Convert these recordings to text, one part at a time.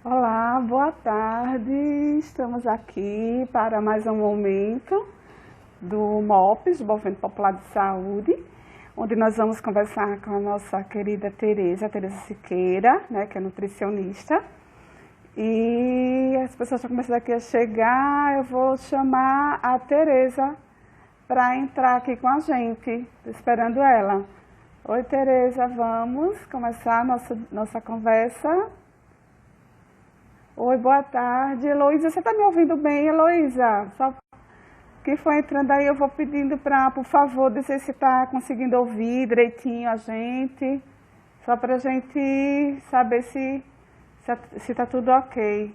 Olá, boa tarde. Estamos aqui para mais um momento do MOPS, do Movimento Popular de Saúde, onde nós vamos conversar com a nossa querida Tereza Siqueira, né, que é nutricionista. E as pessoas estão começando aqui a chegar, eu vou chamar a Tereza para entrar aqui com a gente. Estou esperando ela. Oi, Tereza, vamos começar a nossa conversa. Oi, boa tarde. Heloísa, você está me ouvindo bem, Heloísa? Só quem for entrando aí, eu vou pedindo para, por favor, dizer se está conseguindo ouvir direitinho a gente, só para a gente saber se está tudo ok.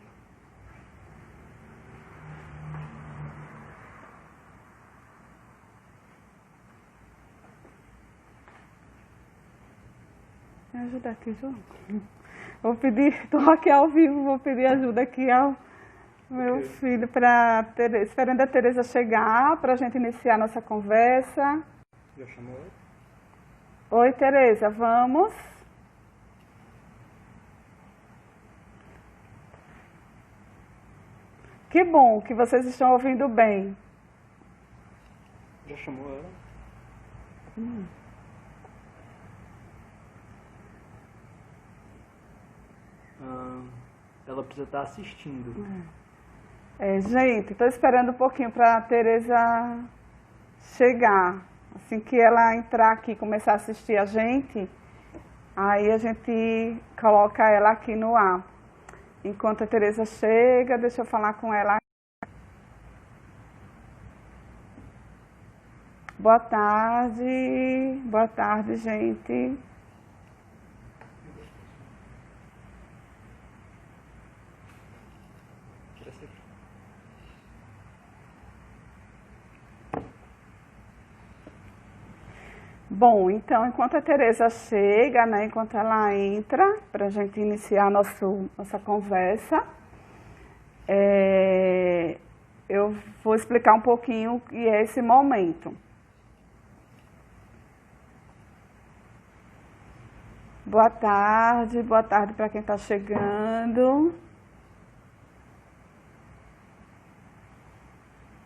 Me ajuda aqui, João. Vou pedir, estou aqui ao vivo, vou pedir ajuda aqui ao meu filho, esperando a Tereza chegar, para a gente iniciar nossa conversa. Já chamou ele? Oi, Tereza, vamos? Que bom que vocês estão ouvindo bem. Já chamou ela? Ela precisa estar assistindo. Gente, estou esperando um pouquinho para a Tereza chegar. Assim que ela entrar aqui e começar a assistir a gente, aí a gente coloca ela aqui no ar. Enquanto a Tereza chega, deixa eu falar com ela. Boa tarde, gente. Bom, então, enquanto a Tereza chega, né, enquanto ela entra, para a gente iniciar nossa conversa, eu vou explicar um pouquinho o que é esse momento. Boa tarde para quem está chegando.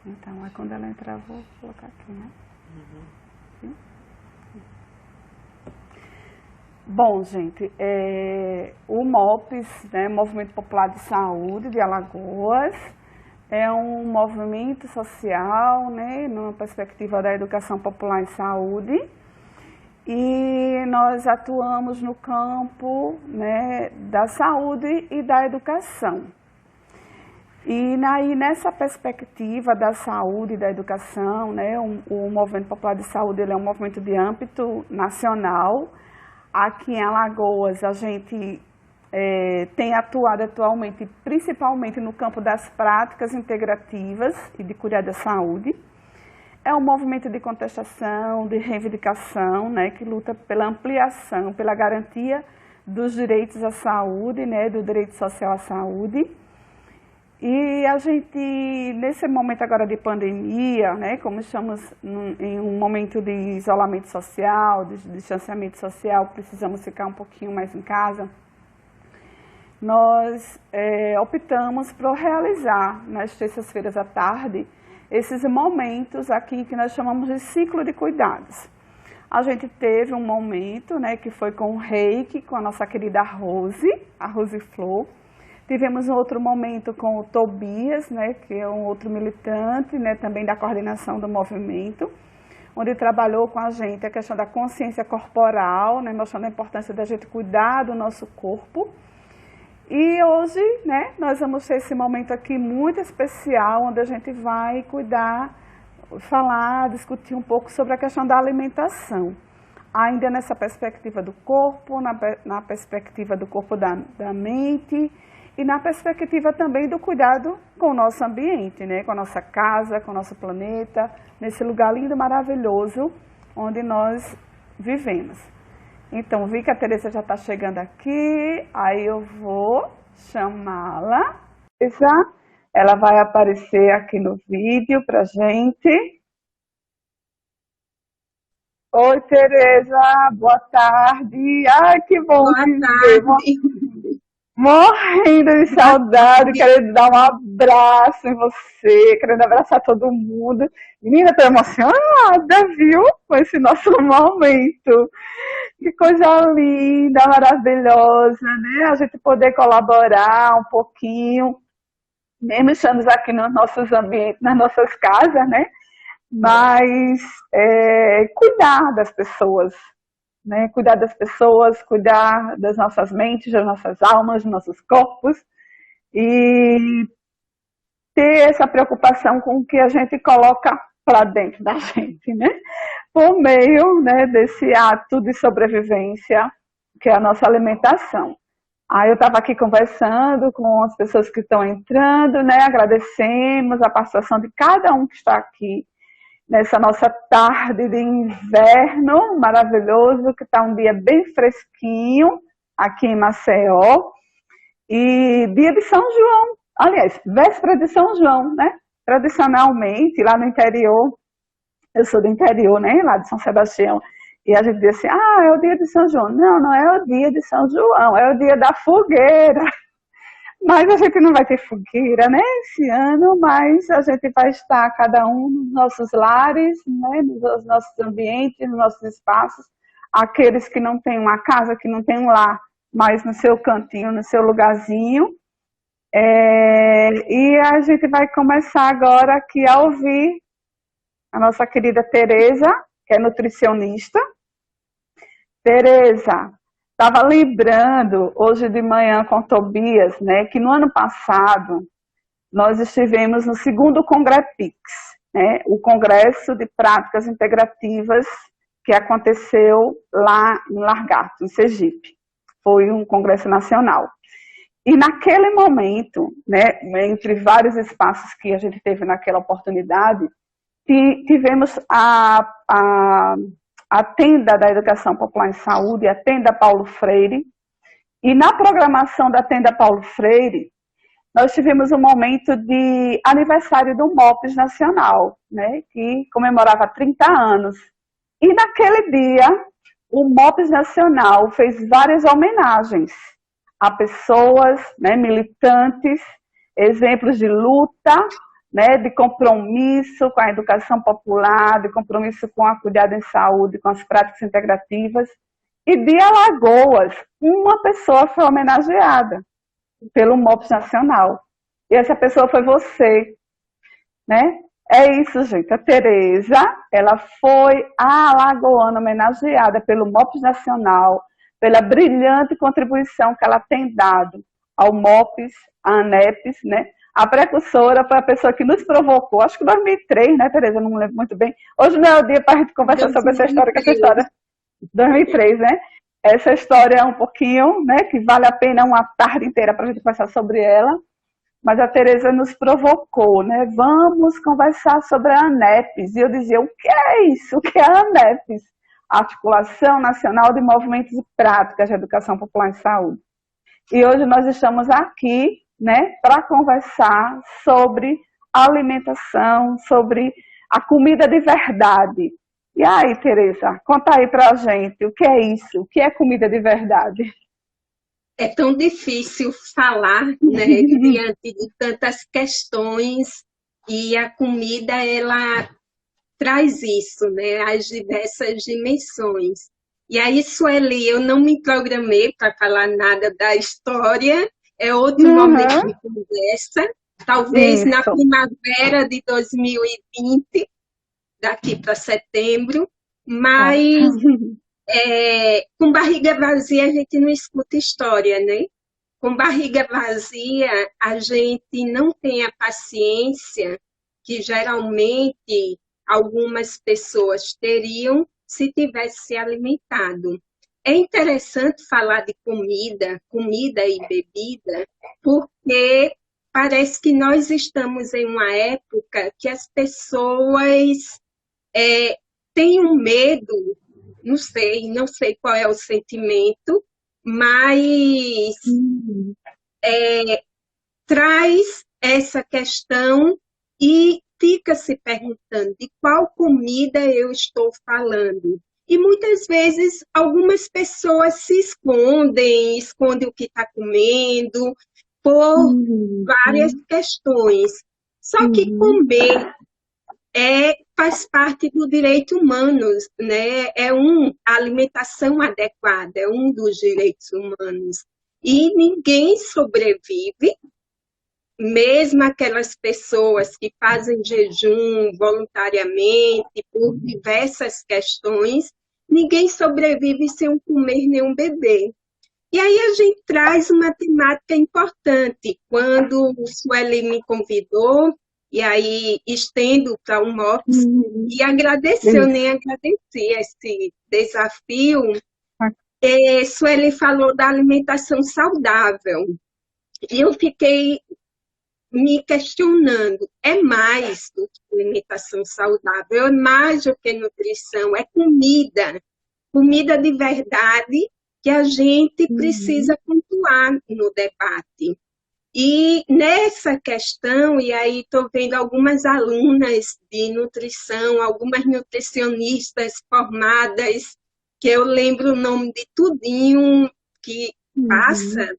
Então, aí quando ela entrar, eu vou colocar aqui, né? Sim? Bom, gente, o MOPS, né, Movimento Popular de Saúde de Alagoas, é um movimento social, né, numa perspectiva da educação popular em saúde, e nós atuamos no campo, né, da saúde e da educação. E nessa perspectiva da saúde e da educação, né, o Movimento Popular de Saúde ele é um movimento de âmbito nacional. Aqui em Alagoas, a gente tem atuado atualmente, principalmente no campo das práticas integrativas e de cuidado da saúde. É um movimento de contestação, de reivindicação, né, que luta pela ampliação, pela garantia dos direitos à saúde, né, do direito social à saúde. E a gente, nesse momento agora de pandemia, né, como estamos em um momento de isolamento social, de distanciamento social, precisamos ficar um pouquinho mais em casa, nós optamos por realizar nas terças-feiras à tarde esses momentos aqui que nós chamamos de ciclo de cuidados. A gente teve um momento, né, que foi com o Reiki, com a nossa querida Rose, a Rose Flor. Tivemos um outro momento com o Tobias, né, que é um outro militante, né, também da coordenação do movimento, onde trabalhou com a gente a questão da consciência corporal, né, mostrando a importância da gente cuidar do nosso corpo. E hoje, né, nós vamos ter esse momento aqui muito especial, onde a gente vai falar, discutir um pouco sobre a questão da alimentação. Ainda nessa perspectiva do corpo, na perspectiva do corpo da mente, e na perspectiva também do cuidado com o nosso ambiente, né? Com a nossa casa, com o nosso planeta, nesse lugar lindo e maravilhoso onde nós vivemos. Então, vi que a Tereza já está chegando aqui, aí eu vou chamá-la. Ela vai aparecer aqui no vídeo para gente. Oi, Tereza, boa tarde. Ai, que bom Boa te ver. tarde. Morrendo de saudade, querendo dar um abraço em você, querendo abraçar todo mundo. Menina, tô emocionada, viu? Com esse nosso momento. Que coisa linda, maravilhosa, né? A gente poder colaborar um pouquinho, mesmo estamos aqui nos nossos ambientes, nas nossas casas, né? Mas cuidar das pessoas, né? Cuidar das pessoas, cuidar das nossas mentes, das nossas almas, dos nossos corpos e ter essa preocupação com o que a gente coloca para dentro da gente, né? Por meio, né, desse ato de sobrevivência que é a nossa alimentação. Aí eu estava aqui conversando com as pessoas que estão entrando, né? Agradecemos a participação de cada um que está aqui nessa nossa tarde de inverno maravilhoso, que está um dia bem fresquinho aqui em Maceió. E dia de São João, aliás, véspera de São João, né? Tradicionalmente, lá no interior, eu sou do interior, né? Lá de São Sebastião. E a gente diz assim, é o dia de São João. Não, não é o dia de São João, é o dia da fogueira. Mas a gente não vai ter fogueira, né, esse ano, mas a gente vai estar cada um nos nossos lares, né, nos nossos ambientes, nos nossos espaços. Aqueles que não têm uma casa, que não têm um lar, mas no seu cantinho, no seu lugarzinho. E a gente vai começar agora aqui a ouvir a nossa querida Tereza, que é nutricionista. Tereza, estava lembrando hoje de manhã com Tobias, né, que no ano passado nós estivemos no segundo Congrepix, né, o Congresso de Práticas Integrativas que aconteceu lá em Lagarto, em Sergipe. Foi um congresso nacional. E naquele momento, né, entre vários espaços que a gente teve naquela oportunidade, tivemos a tenda da Educação Popular em Saúde, a tenda Paulo Freire, e na programação da tenda Paulo Freire, nós tivemos um momento de aniversário do MOPS Nacional, né, que comemorava 30 anos. E naquele dia, o MOPS Nacional fez várias homenagens a pessoas, né, militantes, exemplos de luta, né, de compromisso com a educação popular, de compromisso com a cuidado em saúde, com as práticas integrativas. E de Alagoas, uma pessoa foi homenageada pelo MOPS Nacional. E essa pessoa foi você, né? É isso, gente. A Tereza, ela foi a alagoana homenageada pelo MOPS Nacional, pela brilhante contribuição que ela tem dado ao MOPS, à ANEPS, né? A precursora foi a pessoa que nos provocou, acho que em 2003, né, Tereza? Não me lembro muito bem. Hoje não é o dia para a gente conversar sobre essa história, que essa história 2003, né? Essa história é um pouquinho, né, que vale a pena uma tarde inteira para a gente conversar sobre ela. Mas a Tereza nos provocou, né? Vamos conversar sobre a ANEPS. E eu dizia, o que é isso? O que é a ANEPS? Articulação Nacional de Movimentos e Práticas de Educação Popular em Saúde. E hoje nós estamos aqui, né, para conversar sobre alimentação, sobre a comida de verdade. E aí, Tereza, conta aí para a gente, o que é isso? O que é comida de verdade? É tão difícil falar, né, diante de tantas questões, e a comida, ela traz isso, né, as diversas dimensões. E aí, Sueli, eu não me programei para falar nada da história, é outro momento de conversa, talvez Isso. na primavera de 2020, daqui para setembro, mas com barriga vazia a gente não escuta história, né? Com barriga vazia a gente não tem a paciência que geralmente algumas pessoas teriam se tivesse se alimentado. É interessante falar de comida e bebida, porque parece que nós estamos em uma época que as pessoas têm um medo, não sei qual é o sentimento, mas traz essa questão e fica se perguntando de qual comida eu estou falando. E muitas vezes algumas pessoas se escondem o que está comendo, por várias questões. Só que comer faz parte do direito humano, né? A alimentação adequada é um dos direitos humanos. E ninguém sobrevive, mesmo aquelas pessoas que fazem jejum voluntariamente por diversas questões, ninguém sobrevive sem comer nem um bebê. E aí a gente traz uma temática importante. Quando o Sueli me convidou, e aí estendo para o MOPS, e agradecer, eu nem agradeci esse desafio. Sueli falou da alimentação saudável. E eu fiquei me questionando, é mais do que alimentação saudável, é mais do que nutrição, é comida de verdade, que a gente precisa pontuar no debate. E nessa questão, e aí estou vendo algumas alunas de nutrição, algumas nutricionistas formadas, que eu lembro o nome de tudinho que passa,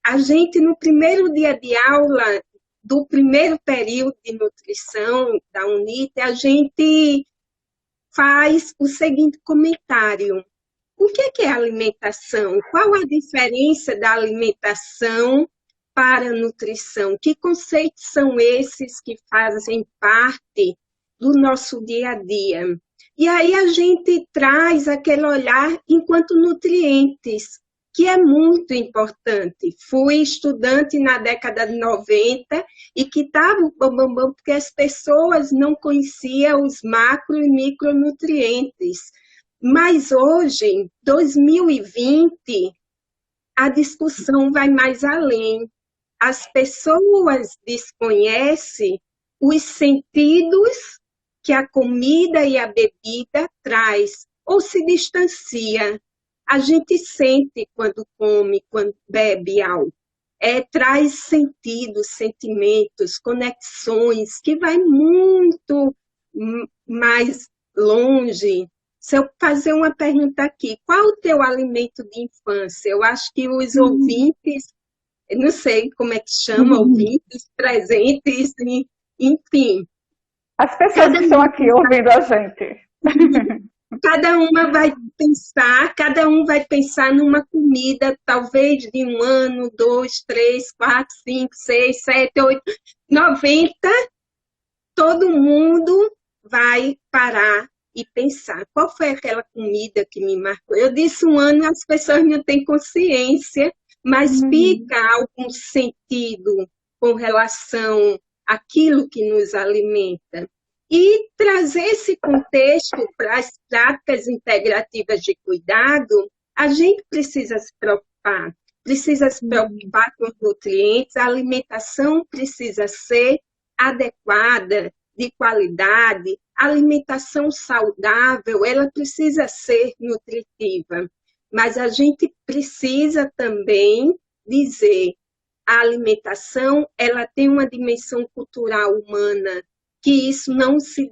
a gente no primeiro dia de aula do primeiro período de nutrição da UNIT, a gente faz o seguinte comentário. O que é alimentação? Qual a diferença da alimentação para a nutrição? Que conceitos são esses que fazem parte do nosso dia a dia? E aí a gente traz aquele olhar enquanto nutrientes, que é muito importante. Fui estudante na década de 90 e que estava o bambambam porque as pessoas não conheciam os macro e micronutrientes. Mas hoje, 2020, a discussão vai mais além. As pessoas desconhecem os sentidos que a comida e a bebida traz, ou se distancia. A gente sente quando come, quando bebe algo. Traz sentidos, sentimentos, conexões, que vai muito mais longe. Se eu fazer uma pergunta aqui, qual o teu alimento de infância? Eu acho que os ouvintes, não sei como é que chama, ouvintes, presentes, enfim. As pessoas que estão aqui ouvindo a gente. Cada um vai pensar numa comida, talvez de 1 ano, 2, 3, 4, 5, 6, 7, 8, 90. Todo mundo vai parar e pensar, qual foi aquela comida que me marcou? Eu disse 1 ano, as pessoas não têm consciência, mas fica algum sentido com relação àquilo que nos alimenta. E trazer esse contexto para as práticas integrativas de cuidado, a gente precisa se preocupar com os nutrientes, a alimentação precisa ser adequada, de qualidade, a alimentação saudável, ela precisa ser nutritiva, mas a gente precisa também dizer, a alimentação, ela tem uma dimensão cultural humana, que isso não se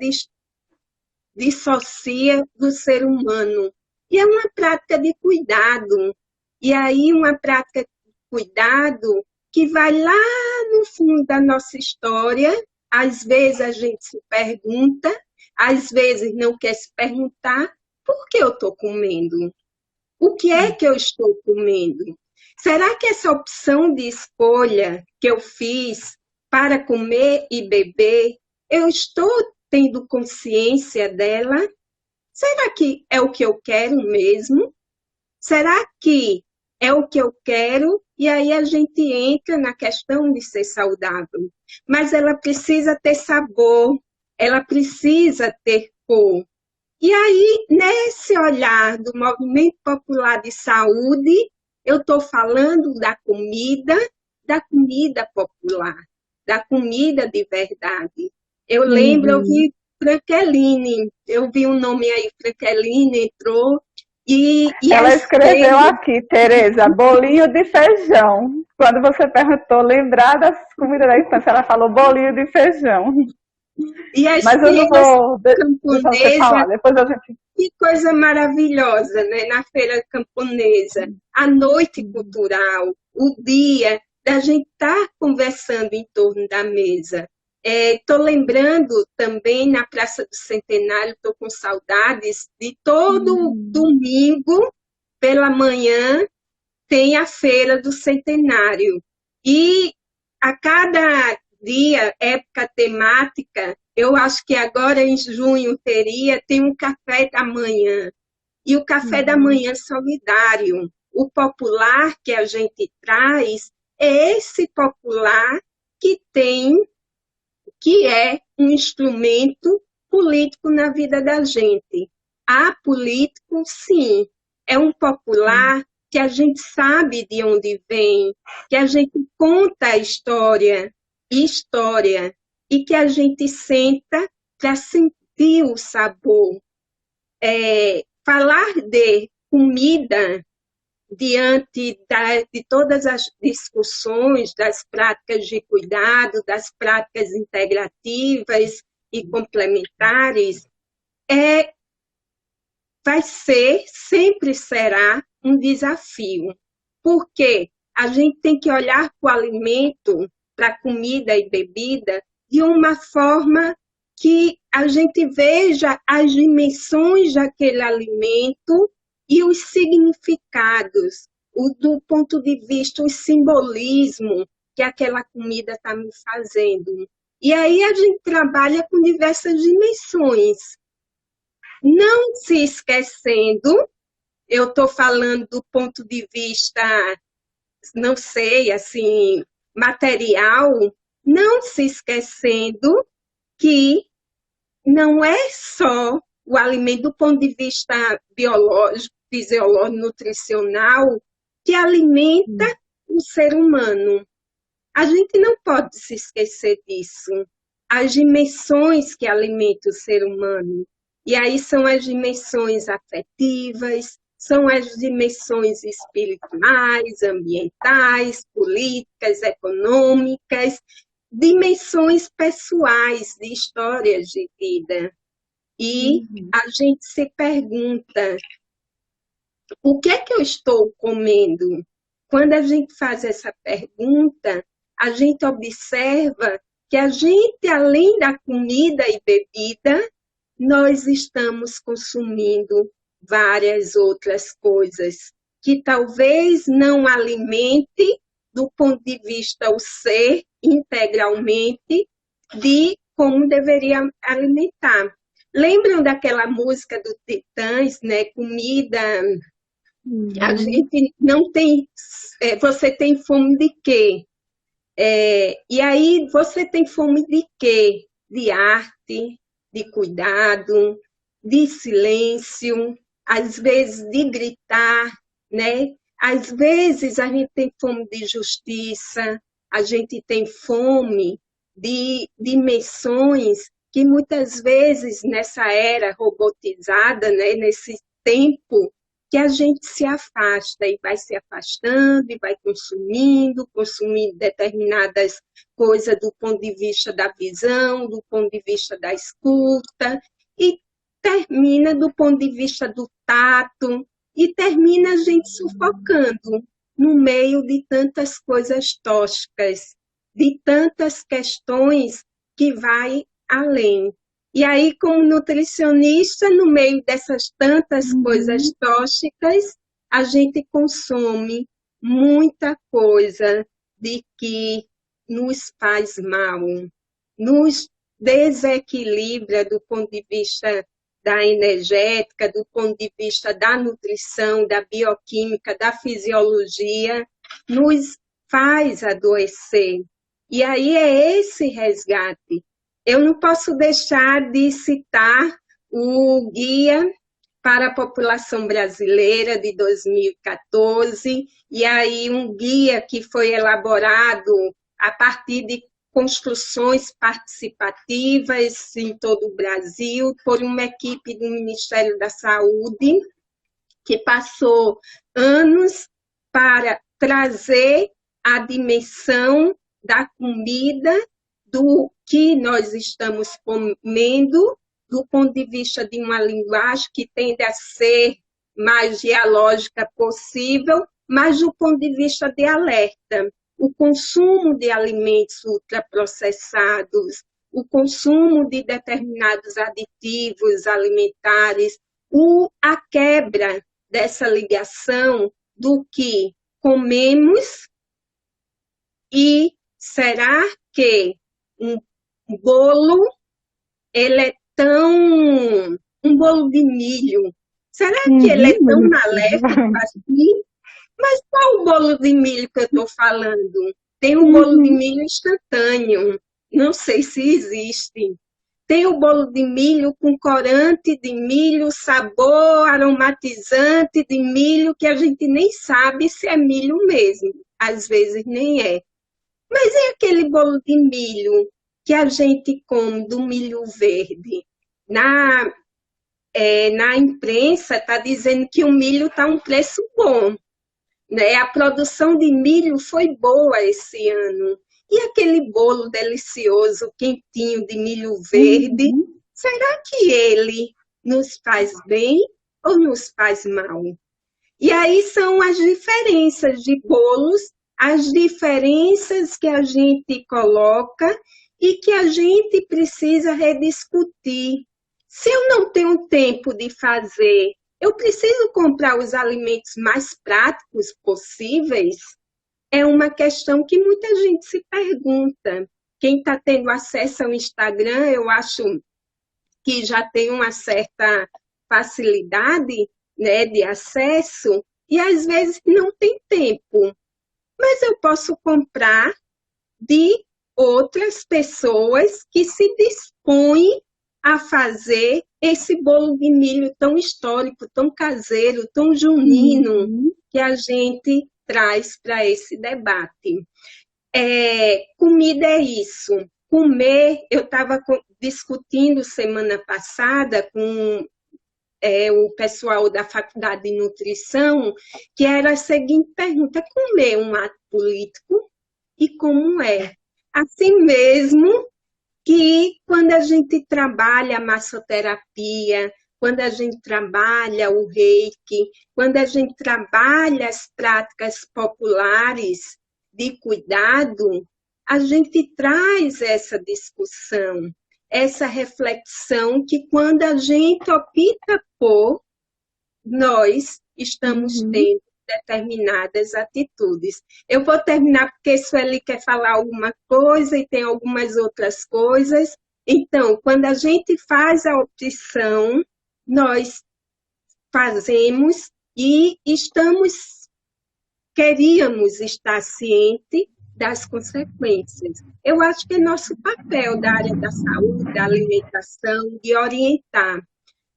dissocia do ser humano. E é uma prática de cuidado. E aí uma prática de cuidado que vai lá no fundo da nossa história. Às vezes a gente se pergunta, às vezes não quer se perguntar, por que eu estou comendo? O que é que eu estou comendo? Será que essa opção de escolha que eu fiz para comer e beber, eu estou tendo consciência dela? Será que é o que eu quero mesmo? Será que é o que eu quero? E aí a gente entra na questão de ser saudável. Mas ela precisa ter sabor, ela precisa ter cor. E aí, nesse olhar do Movimento Popular de Saúde, eu estou falando da comida popular, da comida de verdade. Eu lembro, eu vi Frankeline, eu vi um nome aí, Frankeline entrou, e ela escreveu aqui, Tereza, bolinho de feijão. Quando você perguntou lembrar das comidas da infância, ela falou bolinho de feijão. E as Mas eu não feiras vou deixar você falar, camponesas, depois a gente... que coisa maravilhosa, né? Na feira camponesa, a noite cultural, o dia da gente estar conversando em torno da mesa. Estou lembrando também na Praça do Centenário, estou com saudades de todo domingo pela manhã tem a Feira do Centenário. E a cada dia, época temática, eu acho que agora em junho tem um café da manhã. E o café da manhã solidário. O popular que a gente traz é esse popular que é um instrumento político na vida da gente. Há político, sim. É um popular que a gente sabe de onde vem, que a gente conta a história, e que a gente senta para sentir o sabor. Falar de comida diante de todas as discussões das práticas de cuidado, das práticas integrativas e complementares, sempre será um desafio, porque a gente tem que olhar para o alimento, para a comida e bebida, de uma forma que a gente veja as dimensões daquele alimento e os significados, do ponto de vista, o simbolismo que aquela comida está me fazendo. E aí a gente trabalha com diversas dimensões. Não se esquecendo, eu estou falando do ponto de vista, não sei, assim, material, não se esquecendo que não é só o alimento do ponto de vista biológico, fisiológico, nutricional, que alimenta o ser humano. A gente não pode se esquecer disso. As dimensões que alimentam o ser humano. E aí são as dimensões afetivas, são as dimensões espirituais, ambientais, políticas, econômicas, dimensões pessoais de histórias de vida. E a gente se pergunta, o que é que eu estou comendo? Quando a gente faz essa pergunta, a gente observa que a gente, além da comida e bebida, nós estamos consumindo várias outras coisas que talvez não alimente, do ponto de vista o ser integralmente, de como deveria alimentar. Lembram daquela música do Titãs, né? Comida, a gente não tem... você tem fome de quê? E aí você tem fome de quê? De arte, de cuidado, de silêncio, às vezes de gritar, né? Às vezes a gente tem fome de justiça, a gente tem fome de dimensões que muitas vezes nessa era robotizada, né? Nesse tempo que a gente se afasta e vai se afastando e vai consumindo determinadas coisas do ponto de vista da visão, do ponto de vista da escuta, e termina do ponto de vista do tato, e termina a gente sufocando no meio de tantas coisas tóxicas, de tantas questões que vai além. E aí, como nutricionista, no meio dessas tantas coisas tóxicas, a gente consome muita coisa de que nos faz mal, nos desequilibra do ponto de vista da energética, do ponto de vista da nutrição, da bioquímica, da fisiologia, nos faz adoecer. E aí é esse resgate. Eu não posso deixar de citar o Guia para a População Brasileira de 2014, e aí um guia que foi elaborado a partir de construções participativas em todo o Brasil por uma equipe do Ministério da Saúde, que passou anos para trazer a dimensão da comida do que nós estamos comendo, do ponto de vista de uma linguagem que tende a ser mais dialógica possível, mas do ponto de vista de alerta. O consumo de alimentos ultraprocessados, o consumo de determinados aditivos alimentares, a quebra dessa ligação do que comemos e será que um bolo, ele é tão... um bolo de milho, será que ele é tão maléfico assim? Mas qual o bolo de milho que eu estou falando? Tem o bolo de milho instantâneo, não sei se existe. Tem o bolo de milho com corante de milho, sabor aromatizante de milho, que a gente nem sabe se é milho mesmo. Às vezes nem é. Mas é aquele bolo de milho que a gente come do milho verde. Na imprensa está dizendo que o milho está um preço bom. Né? A produção de milho foi boa esse ano. E aquele bolo delicioso, quentinho, de milho verde, será que ele nos faz bem ou nos faz mal? E aí são as diferenças de bolos, as diferenças que a gente coloca e que a gente precisa rediscutir. Se eu não tenho tempo de fazer, eu preciso comprar os alimentos mais práticos possíveis? É uma questão que muita gente se pergunta. Quem está tendo acesso ao Instagram, eu acho que já tem uma certa facilidade, né, de acesso, e às vezes não tem tempo. Mas eu posso comprar de outras pessoas que se dispõem a fazer esse bolo de milho tão histórico, tão caseiro, tão junino, que a gente traz para esse debate. Comida é isso. Comer, eu estava discutindo semana passada com o pessoal da Faculdade de Nutrição, que era a seguinte pergunta: comer é um ato político? E como é? Assim mesmo que quando a gente trabalha a massoterapia, quando a gente trabalha o reiki, quando a gente trabalha as práticas populares de cuidado, a gente traz essa discussão, essa reflexão que quando a gente opta por, nós estamos tendo determinadas atitudes. Eu vou terminar porque Sueli quer falar alguma coisa e tem algumas outras coisas. Então, quando a gente faz a opção, nós fazemos e queríamos estar ciente das consequências. Eu acho que é nosso papel da área da saúde, da alimentação, de orientar.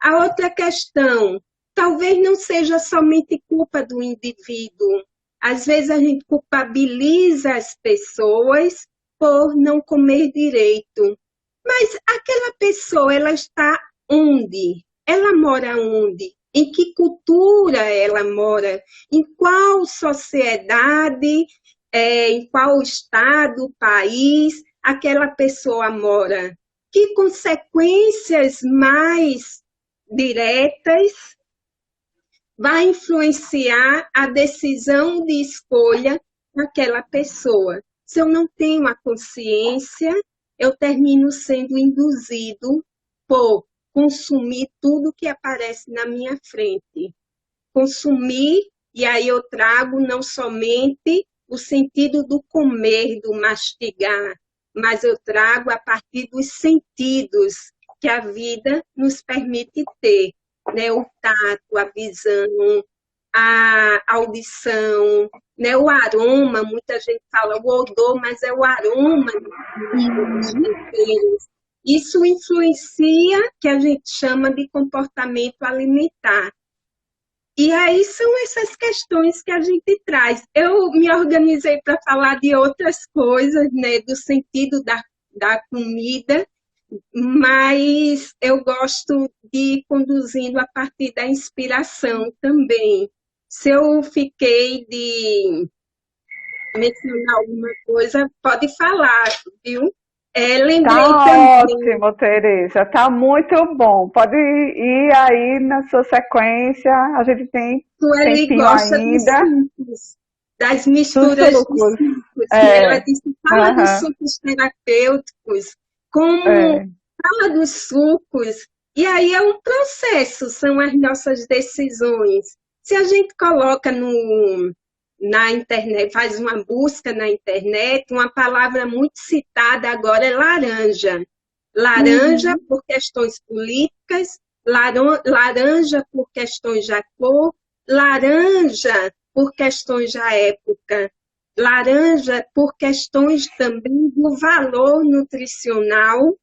A outra questão, talvez não seja somente culpa do indivíduo. Às vezes a gente culpabiliza as pessoas por não comer direito. Mas aquela pessoa, ela está onde? Ela mora onde? Em que cultura ela mora? Em qual sociedade, em qual estado, país aquela pessoa mora? Que consequências mais diretas vai influenciar a decisão de escolha daquela pessoa? Se eu não tenho a consciência, eu termino sendo induzido por consumir tudo que aparece na minha frente. Consumir, e aí eu trago não somente o sentido do comer, do mastigar, mas eu trago a partir dos sentidos que a vida nos permite ter, né? O tato, a visão, a audição, né? O aroma, muita gente fala o odor, mas é o aroma dos temperos. Isso influencia, que a gente chama de comportamento alimentar. E aí são essas questões que a gente traz. Eu me organizei para falar de outras coisas, né, do sentido da comida, mas eu gosto de ir conduzindo a partir da inspiração também. Se eu fiquei de mencionar alguma coisa, pode falar, viu? Lembrei Tá também, ótimo, Tereza. Tá muito bom. Pode ir aí na sua sequência. A gente tem ele tempinho gosta dos ainda. sucos, das Dos misturas de sucos. sucos, e ela É, disse, fala dos aham, sucos terapêuticos, como é. fala dos sucos, e aí é um processo, são as nossas decisões. Se a gente coloca na internet, faz uma busca na internet, uma palavra muito citada agora é laranja. Laranja Uhum, por questões políticas, laranja por questões da cor, laranja por questões da época, laranja por questões também do valor nutricional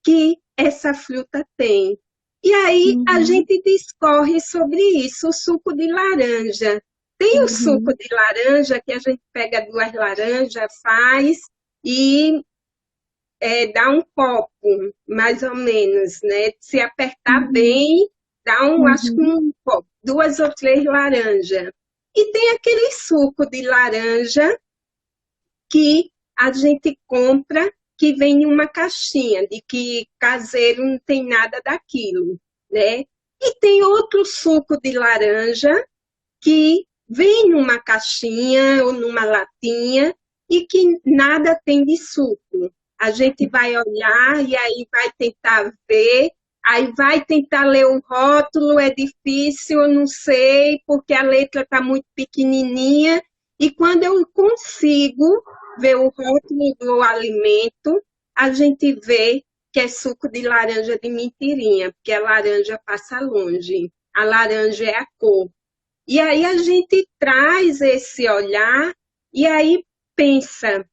que essa fruta tem. E aí a uhum, gente discorre sobre isso, o suco de laranja. Tem o suco uhum, de laranja que a gente pega duas laranjas, faz e dá um copo, mais ou menos, né? Se apertar uhum, bem, dá acho que uhum, um copo, duas ou três laranjas. E tem aquele suco de laranja que a gente compra que vem em uma caixinha, de que caseiro não tem nada daquilo, né? E tem outro suco de laranja que vem numa caixinha ou numa latinha e que nada tem de suco. A gente vai olhar e aí vai tentar ver, aí vai tentar ler o rótulo, é difícil, eu não sei, porque a letra está muito pequenininha. E quando eu consigo ver o rótulo do alimento, a gente vê que é suco de laranja de mentirinha, porque a laranja passa longe. A laranja é a cor. E aí a gente traz esse olhar e aí pensa,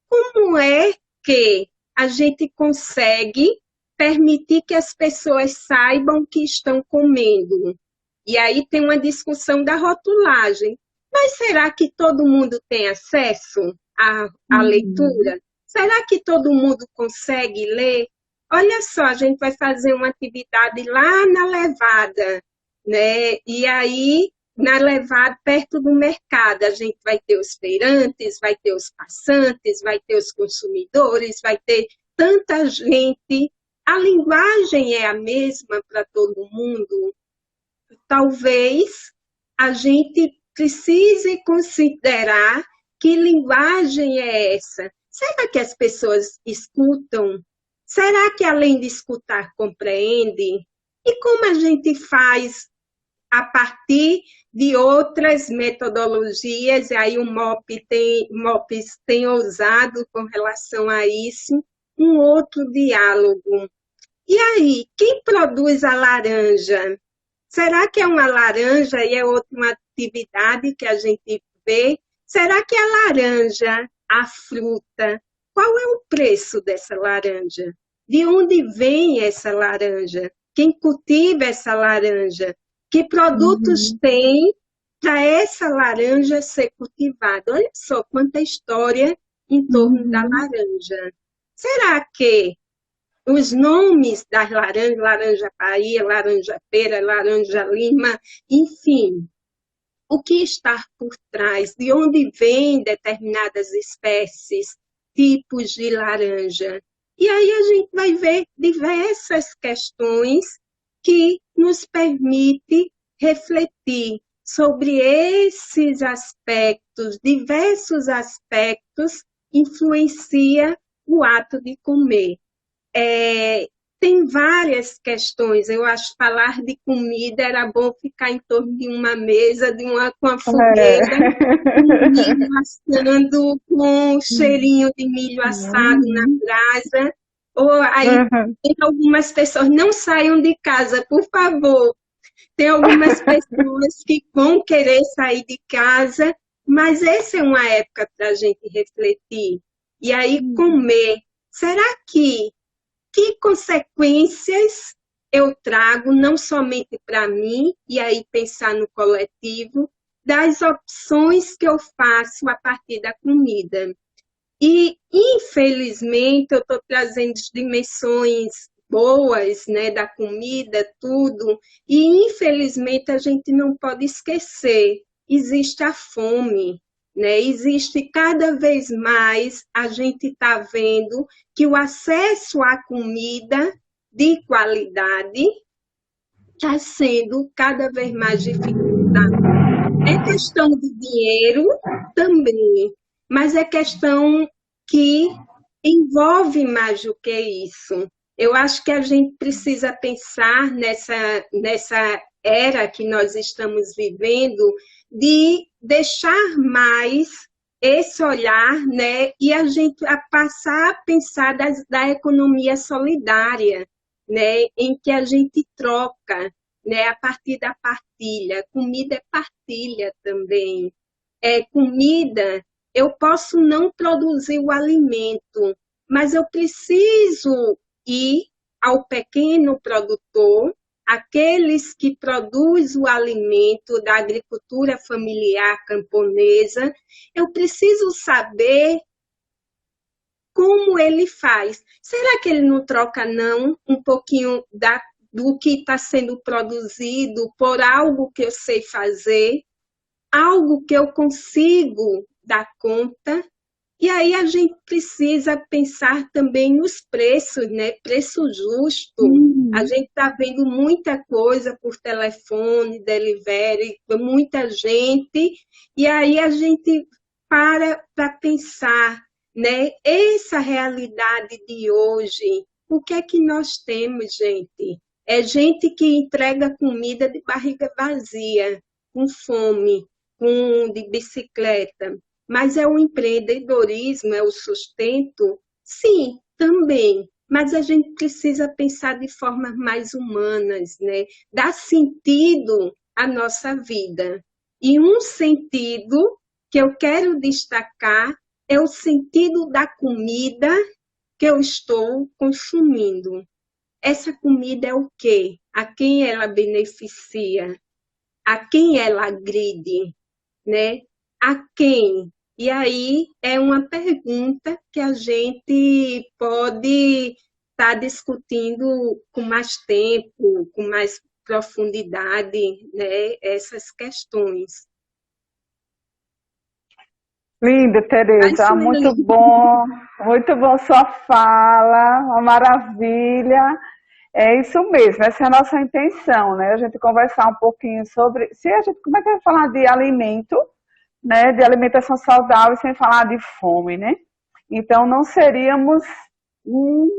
como é que a gente consegue permitir que as pessoas saibam que estão comendo? E aí tem uma discussão da rotulagem. Mas será que todo mundo tem acesso à uhum. leitura? Será que todo mundo consegue ler? Olha só, a gente vai fazer uma atividade lá na Levada, né? E aí, na Levada, perto do mercado, a gente vai ter os feirantes, vai ter os passantes, vai ter os consumidores, vai ter tanta gente. A linguagem é a mesma para todo mundo. Talvez a gente precise considerar que linguagem é essa. Será que as pessoas escutam? Será que além de escutar compreende? E como a gente faz a partir de outras metodologias, e aí o MOPS tem ousado com relação a isso, um outro diálogo. E aí, quem produz a laranja? Será que é uma laranja e é outra atividade que a gente vê? Será que a laranja, a fruta, qual é o preço dessa laranja? De onde vem essa laranja? Quem cultiva essa laranja? Que produtos Uhum, tem para essa laranja ser cultivada? Olha só quanta história em torno da uhum, laranja. Será que os nomes das laranjas, laranja Bahia, laranja pera, laranja lima, enfim, o que está por trás, de onde vêm determinadas espécies, tipos de laranja. E aí a gente vai ver diversas questões que nos permite refletir sobre esses aspectos, diversos aspectos, influencia o ato de comer. É, tem várias questões. Eu acho que falar de comida era bom ficar em torno de uma mesa, com a é. fogueira, um milho assando, com um cheirinho de milho assado na Uhum, brasa. Ou aí uhum, tem algumas pessoas, não saiam de casa, por favor. Tem algumas pessoas que vão querer sair de casa, mas essa é uma época para a gente refletir. E aí uhum. comer. Será que consequências eu trago, não somente para mim, e aí pensar no coletivo, das opções que eu faço a partir da comida. E, infelizmente, eu estou trazendo dimensões boas, né, da comida, tudo, e infelizmente a gente não pode esquecer, existe a fome, né? Existe cada vez mais, a gente está vendo que o acesso à comida de qualidade está sendo cada vez mais dificultado. É questão de dinheiro também, mas é questão que envolve mais do que isso. Eu acho que a gente precisa pensar nessa era que nós estamos vivendo, de deixar mais esse olhar, né, e a gente passar a pensar da economia solidária, né, em que a gente troca, né, a partir da partilha. Comida é partilha também. Comida, eu posso não produzir o alimento, mas eu preciso ir ao pequeno produtor, aqueles que produzem o alimento da agricultura familiar camponesa, eu preciso saber como ele faz. Será que ele não troca, não, um pouquinho do que está sendo produzido por algo que eu sei fazer, algo que eu consigo dar conta? E aí a gente precisa pensar também nos preços, né? Preço justo. A gente está vendo muita coisa por telefone, delivery, muita gente, e aí a gente para pensar, né? Essa realidade de hoje, o que é que nós temos, gente? É gente que entrega comida de barriga vazia, com fome, de bicicleta. Mas é o empreendedorismo, é o sustento? Sim, também. Mas a gente precisa pensar de formas mais humanas, né? Dar sentido à nossa vida. E um sentido que eu quero destacar é o sentido da comida que eu estou consumindo. Essa comida é o quê? A quem ela beneficia? A quem ela agride? Né? A quem? E aí é uma pergunta que a gente pode estar discutindo com mais tempo, com mais profundidade, né, essas questões. Linda, Tereza, muito bom sua fala, uma maravilha. É isso mesmo, essa é a nossa intenção, né? A gente conversar um pouquinho sobre, como é que vai falar de alimento, né, de alimentação saudável sem falar de fome, né? Então, não seríamos um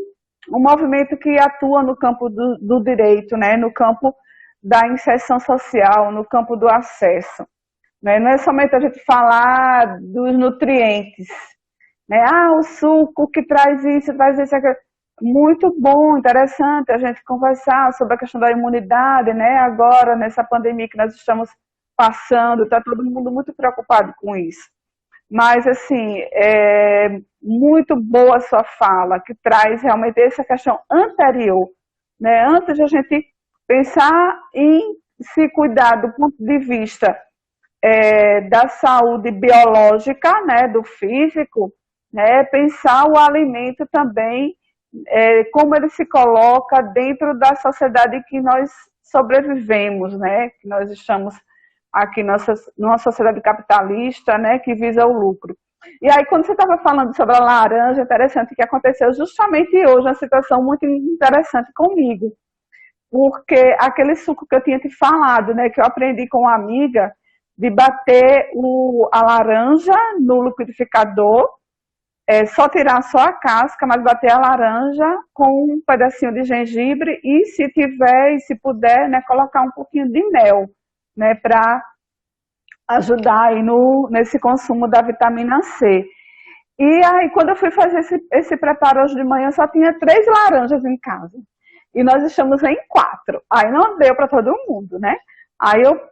movimento que atua no campo do direito, né, no campo da inserção social, no campo do acesso. Né? Não é somente a gente falar dos nutrientes, né? O suco que traz isso, aquilo. Muito bom, interessante a gente conversar sobre a questão da imunidade, né? Agora, nessa pandemia que nós estamos passando, está todo mundo muito preocupado com isso. Mas, assim, é muito boa a sua fala, que traz realmente essa questão anterior, né? Antes de a gente pensar em se cuidar do ponto de vista da saúde biológica, né, do físico, né, pensar o alimento também, como ele se coloca dentro da sociedade que nós sobrevivemos, né, que nós estamos aqui numa sociedade capitalista, né, que visa o lucro. E aí, quando você estava falando sobre a laranja, interessante que aconteceu justamente hoje, uma situação muito interessante comigo, porque aquele suco que eu tinha te falado, né, que eu aprendi com uma amiga, de bater a laranja no liquidificador, só tirar só a casca, mas bater a laranja com um pedacinho de gengibre e, se tiver e se puder, né, colocar um pouquinho de mel, né, para ajudar aí nesse consumo da vitamina C. E aí, quando eu fui fazer esse preparo hoje de manhã, só tinha 3 laranjas em casa. E nós estamos em 4. Aí não deu para todo mundo, né? Aí eu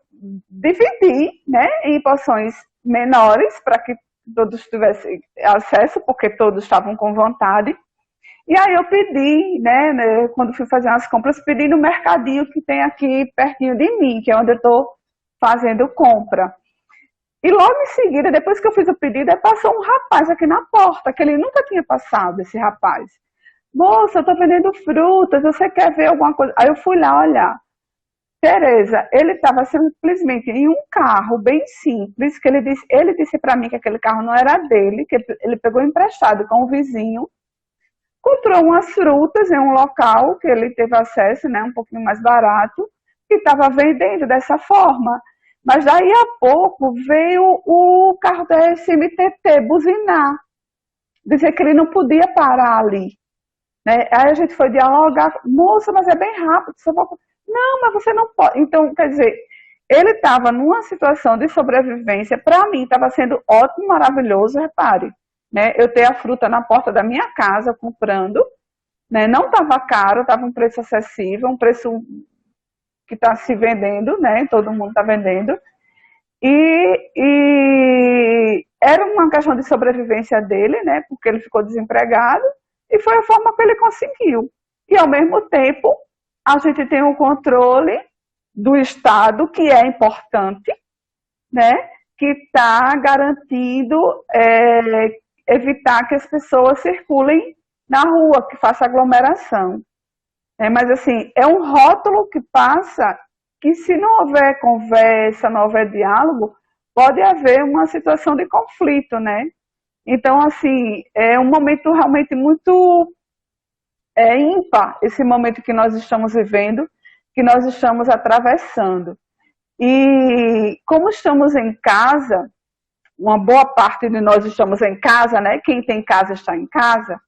dividi, né, em porções menores para que todos tivessem acesso, porque todos estavam com vontade. E aí eu pedi, né, quando fui fazer as compras, pedi no mercadinho que tem aqui pertinho de mim, que é onde eu estou fazendo compra. E logo em seguida, depois que eu fiz o pedido, passou um rapaz aqui na porta, que ele nunca tinha passado, esse rapaz. Moça, eu estou vendendo frutas, você quer ver alguma coisa? Aí eu fui lá olhar. Tereza, ele estava simplesmente em um carro bem simples, que ele disse para mim que aquele carro não era dele, que ele pegou emprestado com o vizinho, comprou umas frutas em um local que ele teve acesso, né, um pouquinho mais barato, e estava vendendo dessa forma. Mas daí a pouco veio o carro da SMTT buzinar, dizer que ele não podia parar ali. Né? Aí a gente foi dialogar, moça, mas é bem rápido, só vou... Não, mas você não pode. Então, quer dizer, ele estava numa situação de sobrevivência, para mim estava sendo ótimo, maravilhoso, repare. Né? Eu ter a fruta na porta da minha casa, comprando, né? Não estava caro, estava um preço acessível, um preço que está se vendendo, né? Todo mundo está vendendo. E era uma questão de sobrevivência dele, né? Porque ele ficou desempregado, e foi a forma que ele conseguiu. E, ao mesmo tempo, a gente tem o controle do Estado, que é importante, né? Que está garantindo evitar que as pessoas circulem na rua, que faça aglomeração. Mas, assim, é um rótulo que passa que, se não houver conversa, não houver diálogo, pode haver uma situação de conflito, né? Então, assim, é um momento realmente muito ímpar, esse momento que nós estamos vivendo, que nós estamos atravessando. E como estamos em casa, uma boa parte de nós estamos em casa, né? Quem tem casa está em casa,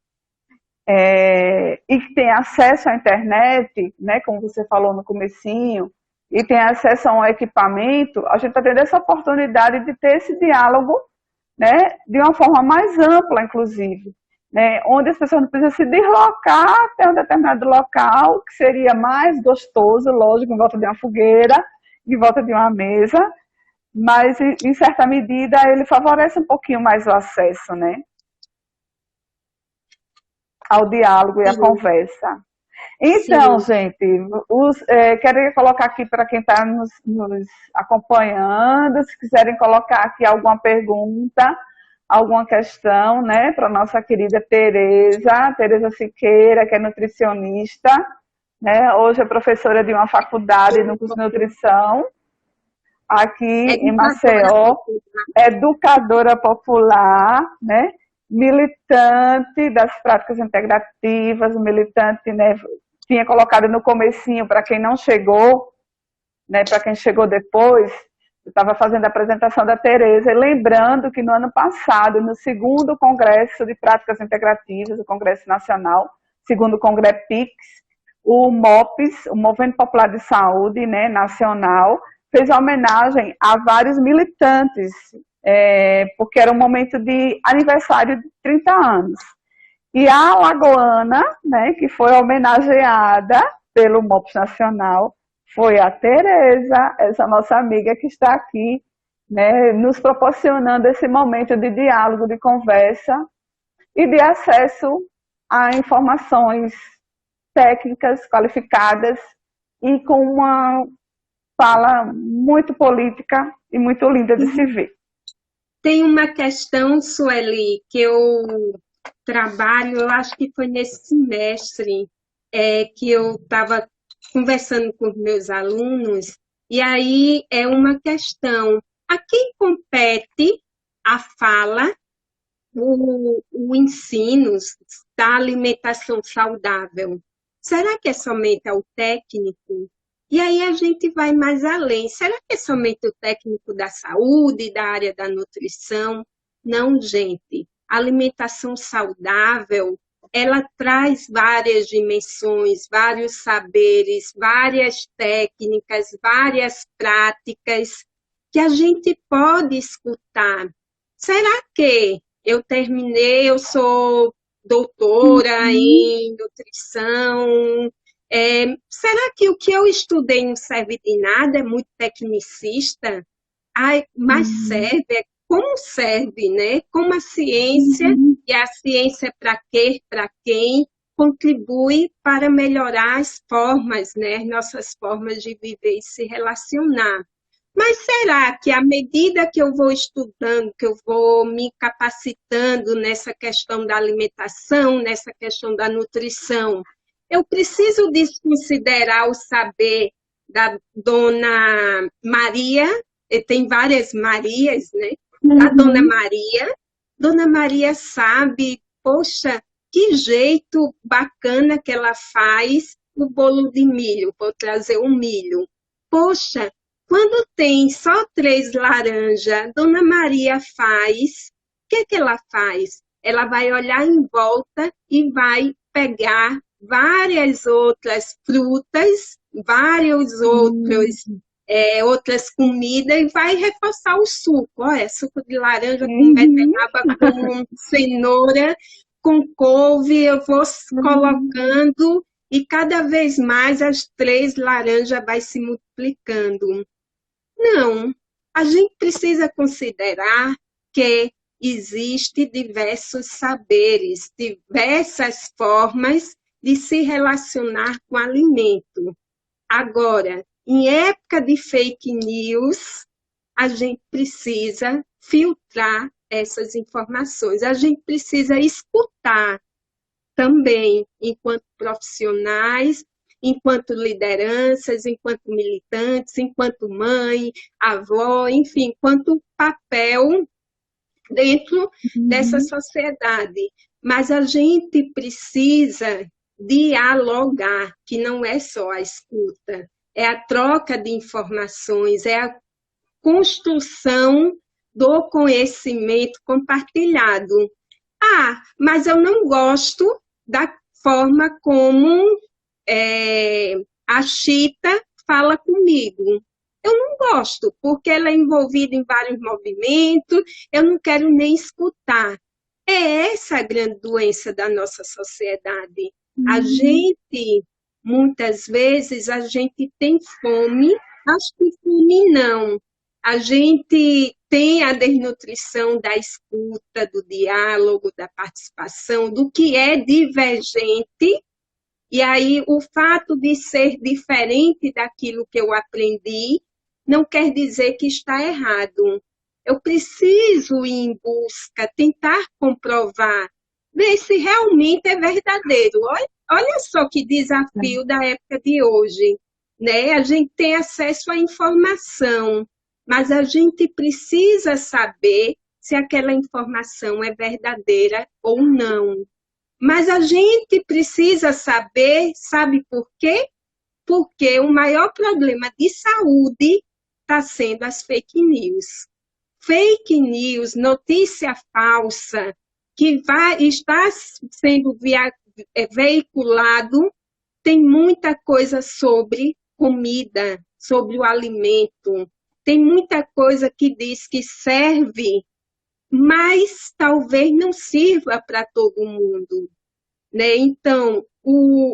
e que tem acesso à internet, né? Como você falou no comecinho, e tem acesso a um equipamento, a gente está tendo essa oportunidade de ter esse diálogo, né? De uma forma mais ampla, inclusive, né? Onde as pessoas não precisam se deslocar até um determinado local, que seria mais gostoso, lógico, em volta de uma fogueira, em volta de uma mesa, mas, em certa medida, ele favorece um pouquinho mais o acesso, né? Ao diálogo e à conversa. Então, gente, quero colocar aqui para quem está nos acompanhando, se quiserem colocar aqui alguma pergunta, alguma questão, né, para a nossa querida Tereza Siqueira, que é nutricionista, né, hoje é professora de uma faculdade no curso de nutrição, aqui em Maceió, educadora popular, né, militante das práticas integrativas, militante, né, tinha colocado no comecinho, para quem não chegou, né, para quem chegou depois, eu estava fazendo a apresentação da Tereza, e lembrando que no ano passado, no segundo Congresso de Práticas Integrativas, o Congresso Nacional, segundo o Congrepix, o MOPS, o Movimento Popular de Saúde, né, nacional, fez homenagem a vários militantes, porque era um momento de aniversário de 30 anos. E a alagoana, né, que foi homenageada pelo MOPS Nacional, foi a Tereza, essa nossa amiga que está aqui, né, nos proporcionando esse momento de diálogo, de conversa e de acesso a informações técnicas, qualificadas e com uma fala muito política e muito linda de se ver. Tem uma questão, Sueli, que eu trabalho, eu acho que foi nesse semestre, que eu estava conversando com os meus alunos, e aí é uma questão: a quem compete a fala, o ensino da alimentação saudável? Será que é somente ao técnico? E aí a gente vai mais além. Será que é somente o técnico da saúde, da área da nutrição? Não, gente. A alimentação saudável, ela traz várias dimensões, vários saberes, várias técnicas, várias práticas que a gente pode escutar. Será que eu sou doutora em nutrição? Será que o que eu estudei não serve de nada? É muito tecnicista? Mas serve, como serve, né? Como a ciência, e a ciência para quê, para quem, contribui para melhorar as formas, né? As nossas formas de viver e se relacionar. Mas será que, à medida que eu vou estudando, que eu vou me capacitando nessa questão da alimentação, nessa questão da nutrição, eu preciso desconsiderar o saber da Dona Maria, tem várias Marias, né? Da Dona Maria. Dona Maria sabe, poxa, que jeito bacana que ela faz o bolo de milho, vou trazer o milho. Poxa, quando tem só 3 laranjas, Dona Maria faz, o que ela faz? Ela vai olhar em volta e vai pegar várias outras frutas, vários outras comidas e vai reforçar o suco. Olha, suco de laranja com beterraba, com cenoura, com couve, eu vou colocando e cada vez mais as 3 laranjas vai se multiplicando. Não, a gente precisa considerar que existem diversos saberes, diversas formas de se relacionar com o alimento. Agora, em época de fake news, a gente precisa filtrar essas informações, a gente precisa escutar também, enquanto profissionais, enquanto lideranças, enquanto militantes, enquanto mãe, avó, enfim, enquanto papel dentro dessa sociedade. Mas a gente precisa dialogar, que não é só a escuta, é a troca de informações, é a construção do conhecimento compartilhado. Ah, mas eu não gosto da forma como a Chita fala comigo. Eu não gosto, porque ela é envolvida em vários movimentos, eu não quero nem escutar. É essa a grande doença da nossa sociedade. A gente, muitas vezes, a gente tem fome, acho que fome não. A gente tem a desnutrição da escuta, do diálogo, da participação, do que é divergente. E aí, o fato de ser diferente daquilo que eu aprendi não quer dizer que está errado. Eu preciso ir em busca, tentar comprovar, ver se realmente é verdadeiro. Olha só que desafio da época de hoje, né? A gente tem acesso à informação, mas a gente precisa saber se aquela informação é verdadeira ou não. Mas a gente precisa saber, sabe por quê? Porque o maior problema de saúde está sendo as fake news. Fake news, notícia falsa, que está sendo veiculado, tem muita coisa sobre comida, sobre o alimento, tem muita coisa que diz que serve, mas talvez não sirva para todo mundo, né? Então,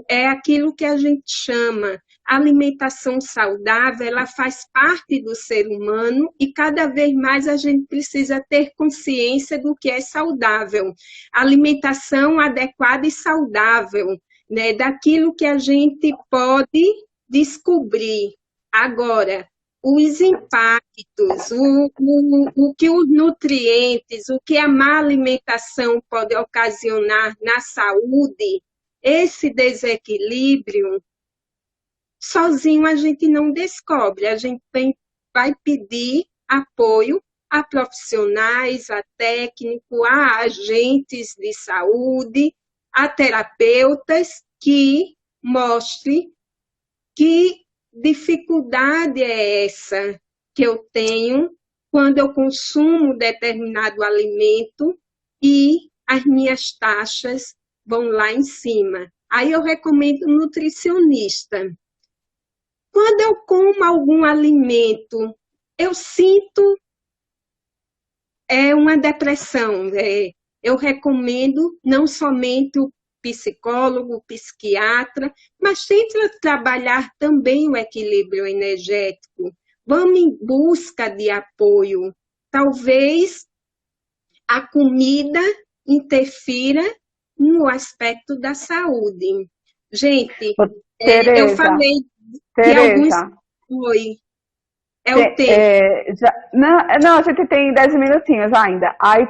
é aquilo que a gente chama alimentação saudável, ela faz parte do ser humano e cada vez mais a gente precisa ter consciência do que é saudável. Alimentação adequada e saudável, né? Daquilo que a gente pode descobrir. Agora, os impactos, o que os nutrientes, o que a má alimentação pode ocasionar na saúde, esse desequilíbrio, sozinho a gente não descobre, a gente vai pedir apoio a profissionais, a técnicos, a agentes de saúde, a terapeutas que mostrem que dificuldade é essa que eu tenho quando eu consumo determinado alimento e as minhas taxas vão lá em cima. Aí eu recomendo um nutricionista. Quando eu como algum alimento, eu sinto uma depressão. Eu recomendo não somente o psicólogo, o psiquiatra, mas tenta trabalhar também o equilíbrio energético. Vamos em busca de apoio. Talvez a comida interfira no aspecto da saúde. Gente, Tereza, eu falei de Tereza, alguns... Oi, o tempo. não, a gente tem 10 minutinhos ainda. Aí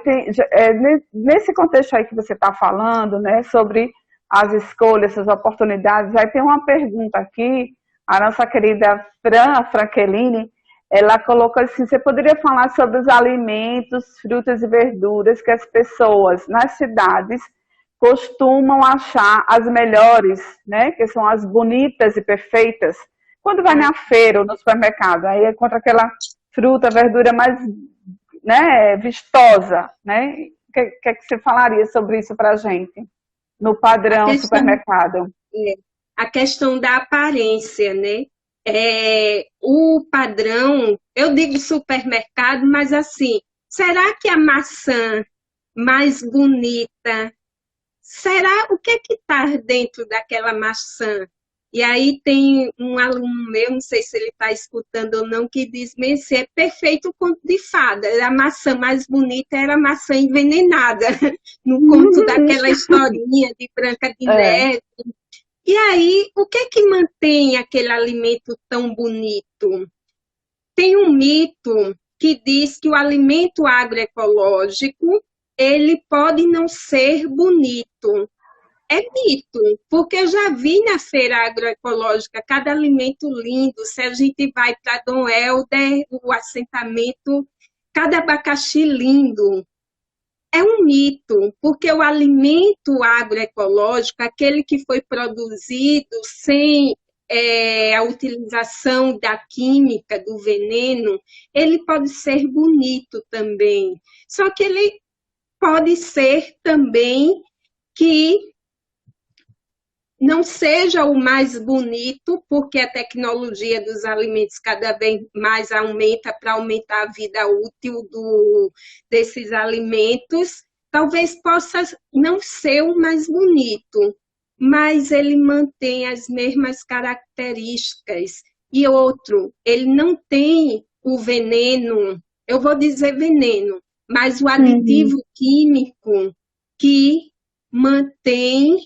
nesse contexto aí que você está falando, né, sobre as escolhas, as oportunidades, aí tem uma pergunta aqui a nossa querida Fran Francheline, ela colocou assim, você poderia falar sobre os alimentos, frutas e verduras que as pessoas nas cidades costumam achar as melhores, né? Que são as bonitas e perfeitas. Quando vai na feira ou no supermercado, aí encontra aquela fruta, verdura mais, né, vistosa, né? O que você falaria sobre isso para a gente? No A padrão questão, supermercado. é, a questão da aparência, né? O padrão, eu digo supermercado, mas assim, será que a maçã mais bonita, será o que é que está dentro daquela maçã? E aí tem um aluno meu, não sei se ele está escutando ou não, que diz, Mercê, é perfeito o conto de fada. A maçã mais bonita era a maçã envenenada, no conto daquela historinha de Branca de É. Neve. E aí, o que é que mantém aquele alimento tão bonito? Tem um mito que diz que o alimento agroecológico, ele pode não ser bonito. É mito, porque eu já vi na feira agroecológica cada alimento lindo. Se a gente vai para Dom Helder, o assentamento, cada abacaxi lindo. É um mito, porque o alimento agroecológico, aquele que foi produzido sem a utilização da química, do veneno, ele pode ser bonito também. Só que ele pode ser também que não seja o mais bonito, porque a tecnologia dos alimentos cada vez mais aumenta para aumentar a vida útil desses alimentos. Talvez possa não ser o mais bonito, mas ele mantém as mesmas características. E outro, ele não tem o veneno, eu vou dizer veneno, mas o aditivo químico que mantém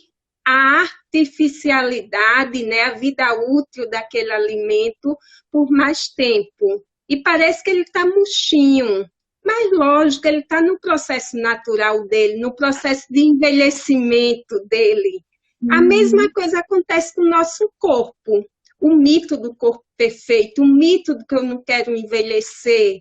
a artificialidade, né, a vida útil daquele alimento por mais tempo. E parece que ele está murchinho, mas lógico, ele está no processo natural dele, no processo de envelhecimento dele. A mesma coisa acontece com o nosso corpo. O mito do corpo perfeito, o mito do que eu não quero envelhecer.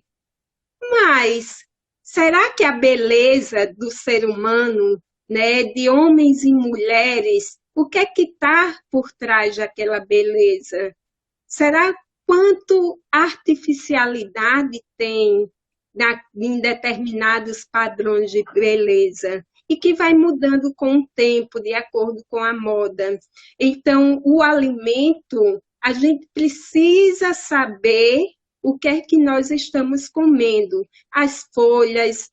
Mas será que a beleza do ser humano, né, de homens e mulheres, o que é que está por trás daquela beleza? Será quanto artificialidade tem em determinados padrões de beleza? E que vai mudando com o tempo, de acordo com a moda. Então, o alimento, a gente precisa saber o que é que nós estamos comendo. As folhas,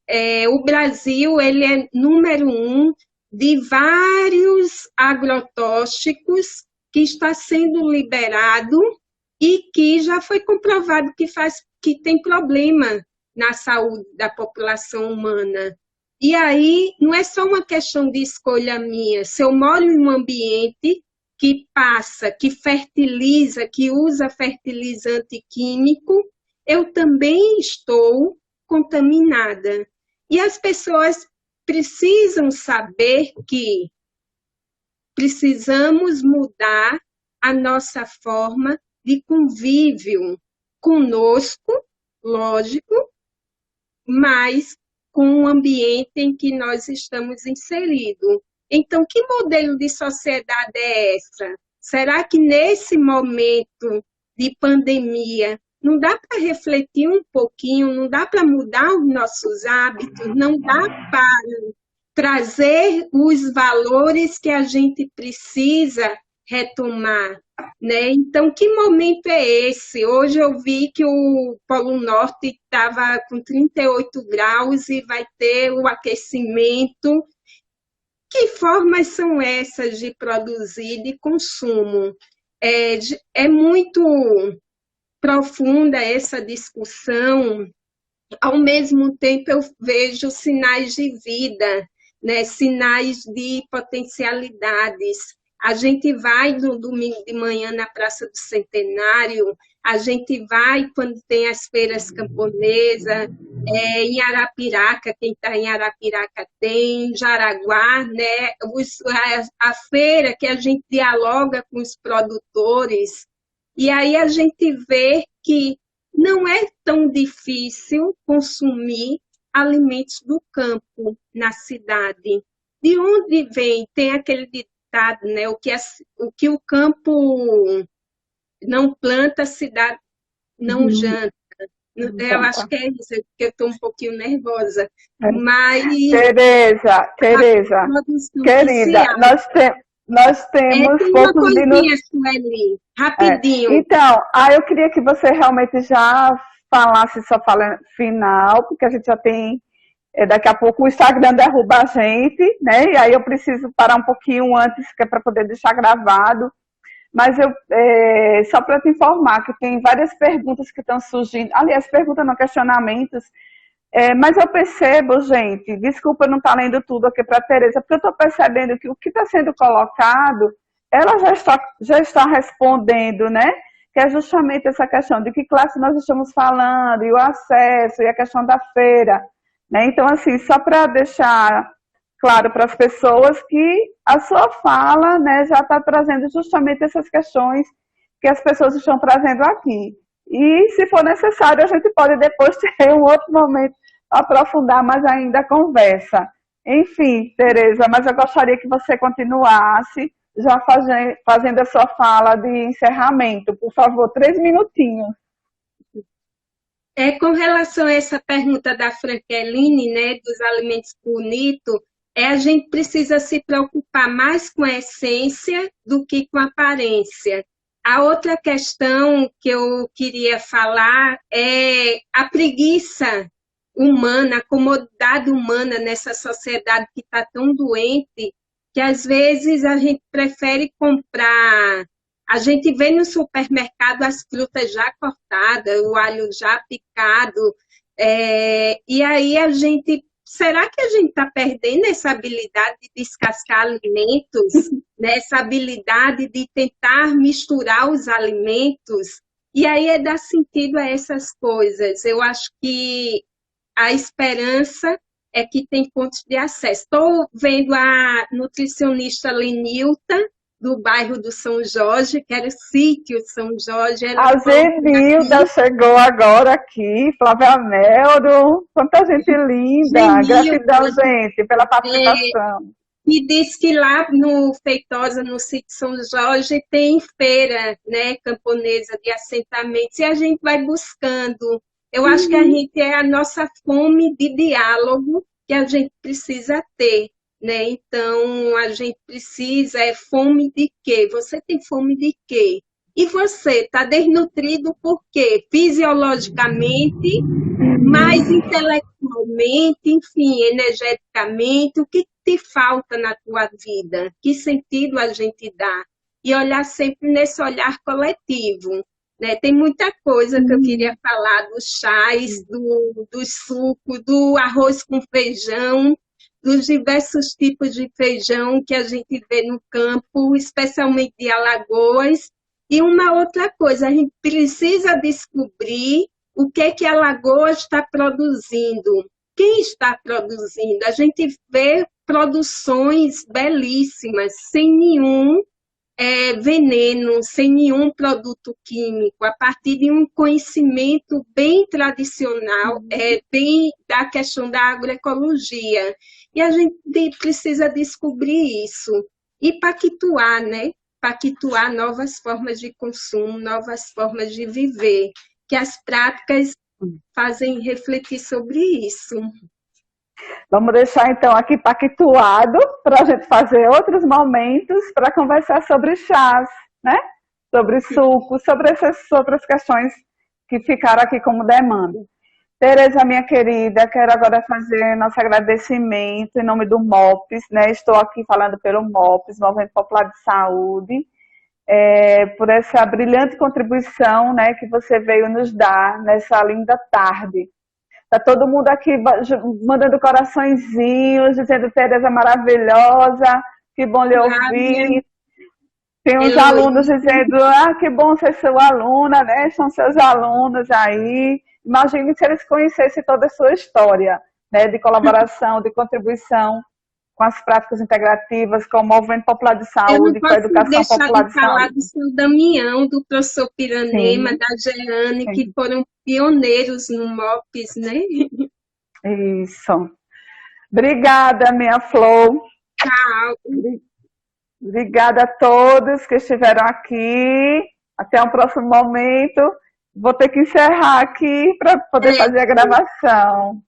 o Brasil, ele é número 1 de vários agrotóxicos que está sendo liberado e que já foi comprovado que tem problema na saúde da população humana. E aí, não é só uma questão de escolha minha. Se eu moro em um ambiente que passa, que fertiliza, que usa fertilizante químico, eu também estou contaminada. E as pessoas precisam saber que precisamos mudar a nossa forma de convívio conosco, lógico, mas com o ambiente em que nós estamos inseridos. Então, que modelo de sociedade é essa? Será que nesse momento de pandemia não dá para refletir um pouquinho, não dá para mudar os nossos hábitos, não dá para trazer os valores que a gente precisa retomar, né? Então, que momento é esse? Hoje eu vi que o Polo Norte estava com 38 graus e vai ter o aquecimento. Que formas são essas de produzir, de consumo? É muito profunda essa discussão. Ao mesmo tempo, eu vejo sinais de vida, né? Sinais de potencialidades. A gente vai no domingo de manhã na Praça do Centenário, a gente vai quando tem as feiras camponesas, em Arapiraca, quem está em Arapiraca tem, em Jaraguá, né? A feira que a gente dialoga com os produtores, E aí a gente vê que não é tão difícil consumir alimentos do campo na cidade. De onde vem? Tem aquele ditado, né? O que o campo não planta, a cidade não Uhum. janta. Eu Então, acho tá. que é isso, porque eu estou um pouquinho nervosa. Mas a Tereza, produção que se querida, acha. nós temos Tem uma poucos coisinha, minutos. Sueli, É. rapidinho. Então, eu queria que você realmente já falasse sua fala final, porque a gente já tem, daqui a pouco o Instagram derruba a gente, né? E aí eu preciso parar um pouquinho antes, que é para poder deixar gravado. Mas só para te informar que tem várias perguntas que estão surgindo, aliás, perguntas não, questionamentos, mas eu percebo, gente, desculpa não estar lendo tudo aqui para a Tereza, porque eu estou percebendo que o que está sendo colocado, ela já está respondendo, né? Que é justamente essa questão de que classe nós estamos falando, e o acesso, e a questão da feira, né? Então, assim, só para deixar claro para as pessoas que a sua fala, né, já está trazendo justamente essas questões que as pessoas estão trazendo aqui. E, se for necessário, a gente pode depois ter um outro momento aprofundar mais ainda a conversa. Enfim, Tereza, mas eu gostaria que você continuasse já fazendo a sua fala de encerramento. Por favor, 3 minutinhos. Com relação a essa pergunta da Frankeline, né, dos alimentos bonitos, a gente precisa se preocupar mais com a essência do que com a aparência. A outra questão que eu queria falar é a preguiça humana, a comodidade humana nessa sociedade que está tão doente, que às vezes a gente prefere comprar. A gente vê no supermercado as frutas já cortadas, o alho já picado, e aí a gente. Será que a gente está perdendo essa habilidade de descascar alimentos, né? Essa habilidade de tentar misturar os alimentos? E aí é dar sentido a essas coisas. Eu acho que a esperança é que tem pontos de acesso. Estou vendo a nutricionista Lenilta, do bairro do São Jorge, que era o sítio São Jorge. Ela A Zenilda chegou agora aqui, Flávia Melro, quanta gente linda, Zenilda, gratidão, gente, pela participação. me disse que lá no Feitosa, no sítio São Jorge, tem feira, né, camponesa de assentamentos, e a gente vai buscando. Eu acho que a gente é a nossa fome de diálogo que a gente precisa ter, né? Então, a gente precisa, fome de quê? Você tem fome de quê? E você está desnutrido por quê? Fisiologicamente, mais intelectualmente, enfim, energeticamente, o que te falta na tua vida? Que sentido a gente dá? E olhar sempre nesse olhar coletivo, né? Tem muita coisa que eu queria falar dos chás, dos sucos, do arroz com feijão, dos diversos tipos de feijão que a gente vê no campo, especialmente de Alagoas. E uma outra coisa, a gente precisa descobrir o que a Lagoa está produzindo, quem está produzindo. A gente vê produções belíssimas, sem nenhum veneno, sem nenhum produto químico, a partir de um conhecimento bem tradicional, bem da questão da agroecologia. E a gente precisa descobrir isso e pactuar, né? Pactuar novas formas de consumo, novas formas de viver, que as práticas fazem refletir sobre isso. Vamos deixar então aqui pactuado para a gente fazer outros momentos para conversar sobre chás, né? Sobre suco, sobre essas outras questões que ficaram aqui como demanda. Tereza, minha querida, quero agora fazer nosso agradecimento em nome do MOPS, né? Estou aqui falando pelo MOPS, Movimento Popular de Saúde, por essa brilhante contribuição, né, que você veio nos dar nessa linda tarde. Tá todo mundo aqui mandando coraçõezinhos, dizendo Tereza maravilhosa, que bom lhe ouvir. Tem uns alunos dizendo, que bom ser sua aluna, né? São seus alunos aí. Imagine se eles conhecessem toda a sua história, né? De colaboração, de contribuição com as práticas integrativas, com o Movimento Popular de Eu não Saúde, com a posso Educação deixar Popular de de falar Saúde. do seu Damião, do professor Piranema, Sim, da Jeane, que sim. foram pioneiros no MOPS, né? Isso. Obrigada, minha Flor. Tchau. Obrigada a todos que estiveram aqui. Até o próximo momento. Vou ter que encerrar aqui para poder fazer a gravação.